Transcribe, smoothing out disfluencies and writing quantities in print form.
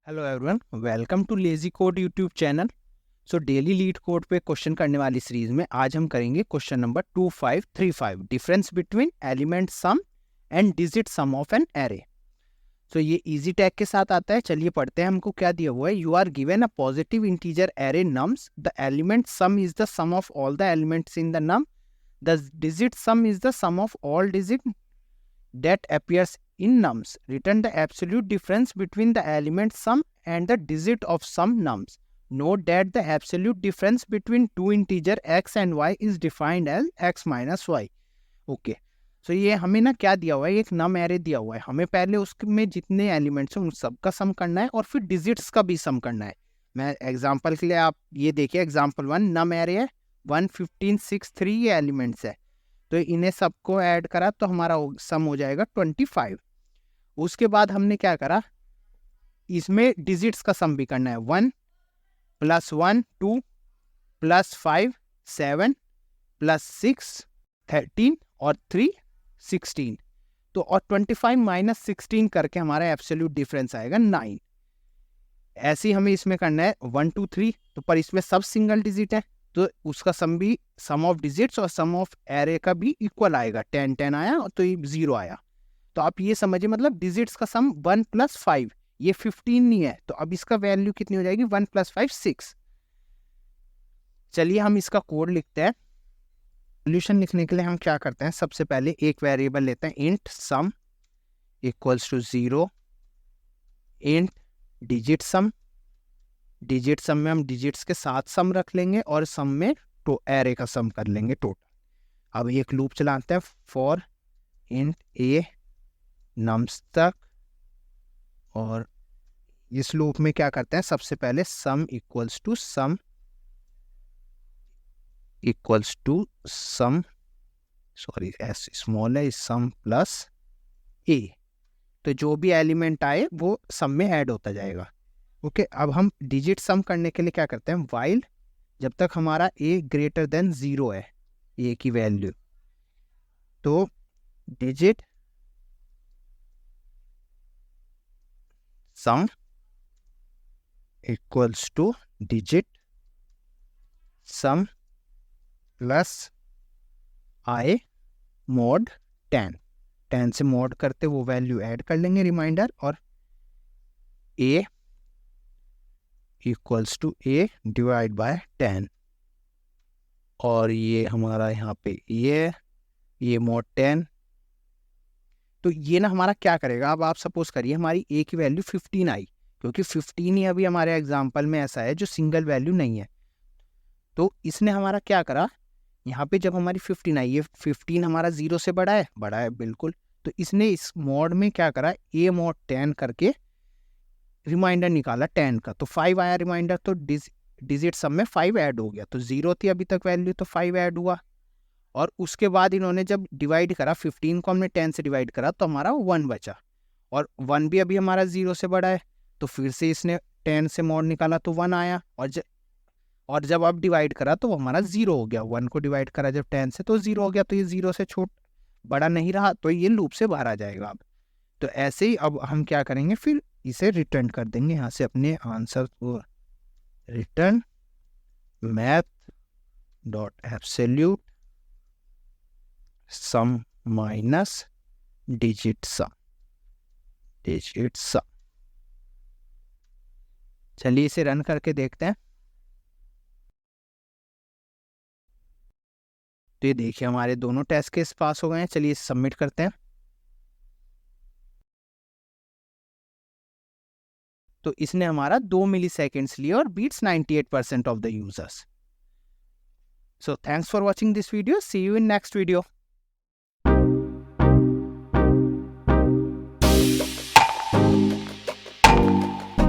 Hello everyone, welcome to Lazy Code YouTube channel. So daily LeetCode पे question करने वाली series में आज हम करेंगे question number 2535, difference between element sum and digit sum of an array. So ये easy tag के साथ आता है। चलिए पढ़ते हैं। हमको क्या दिया हुआ है, you are given a positive integer array nums, the element sum is the sum of all the elements in the num, the digit sum is the sum of all digit that appears in nums. Return the absolute difference between the element sum and the digit of some nums. Note that the absolute difference between two integer x and y is defined as x minus y. Okay. So ये हमें ना क्या दिया हुआ है, एक नम array दिया हुआ है। हमें पहले उसमें जितने एलिमेंट्स हैं उन सबका सम करना है और फिर डिजिट्स का भी सम करना है। मैं एग्जांपल के लिए आप ये देखिए, एग्जांपल 1 नम एरे है, 1 15 6 3 ये एलिमेंट्स है। तो इन्हें सबको ऐड करा तो हमारा सम हो जाएगा 25। उसके बाद हमने क्या करा, इसमें डिजिट्स का सम भी करना है। 1 + 1 2 + 5 7 + 6 13 और 3 16। तो और 25 - 16 करके हमारा एब्सोल्यूट डिफरेंस आएगा 9। ऐसे ही हमें इसमें करना है 1 2 3, तो पर इसमें सब सिंगल डिजिट है तो उसका सम भी सम ऑफ डिजिट्स और सम ऑफ एरे का भी इक्वल आएगा। 10 10 आया और तो ये 0 आया। तो आप ये समझिए, मतलब डिजिट्स का सम 1 + 5, ये 15 नहीं है, तो अब इसका वैल्यू कितनी हो जाएगी, 1 + 5 6। चलिए हम इसका कोड लिखते हैं। सोल्यूशन लिखने के लिए हम क्या करते हैं, सबसे पहले एक वेरिएबल लेते हैं, int sum equals to 0, int digit sum. Digit sum में हम डिजिट्स के साथ सम रख लेंगे और सम में तो एरे का सम कर लेंगे टोटल। अब एक लूप चलाते हैं, फॉर इंट ए नम्स तक, और इस लूप में क्या करते हैं, सबसे पहले sum equals to sum sorry S small है, सम प्लस ए। तो जो भी एलिमेंट आए वो सम में ऐड होता जाएगा। ओके अब हम डिजिट सम करने के लिए क्या करते हैं, वाइल जब तक हमारा a ग्रेटर देन 0 है, a की वैल्यू, तो digit some equals two digit some plus i mod 10। 10 से mod करते वो वैल्यू ऐड कर लेंगे रिमाइंडर, और a equals to a divide by 10। और ये हमारा यहाँ पे ये mod 10। तो ये ना हमारा क्या करेगा, अब आप सपोज करिए हमारी a की वैल्यू 15 आई, क्योंकि 15 ही अभी हमारे एग्जाम्पल में ऐसा है जो सिंगल वैल्यू नहीं है। तो इसने हमारा क्या करा, यहाँ पे जब हमारी 15 आई, ये 15 हमारा 0 से बड़ा है बिल्कुल, तो इसने इस मोड में क्या करा, a mod 10 करके रिमाइंडर निकाला 10 का, तो 5 आया रिमाइंडर, तो डिजिट सम में 5 ऐड हो गया। तो 0 थी अभी तक वैल्यू, तो 5 ऐड हुआ। और उसके बाद इन्होंने जब डिवाइड करा, 15 को हमने 10 से डिवाइड करा तो हमारा 1 बचा, और 1 भी अभी हमारा 0 से बड़ा है, तो फिर से इसने 10 से मोड निकाला तो 1 आया। और जब अब डिवाइड करा तो वो हमारा 0 हो गया। 1 को डिवाइड करा जब 10 से तो 0 हो गया, तो ये 0 से बड़ा नहीं रहा, तो ये लूप से बाहर आ जाएगा अब। तो ऐसे ही अब हम क्या करेंगे, फिर इसे रिटर्न कर देंगे यहाँ से अपने आंसर को, रिटर्न मैथ डॉट एब्सोल्यूट सम माइनस डिजिट सम। चलिए इसे रन करके देखते हैं। तो ये देखिए हमारे दोनों टेस्ट केस पास हो गए हैं। चलिए इसे सबमिट करते हैं। तो इसने हमारा 2 मिलीसेकेंड्स लिए और beats 98% of the users. So thanks for watching this video, see you in next video.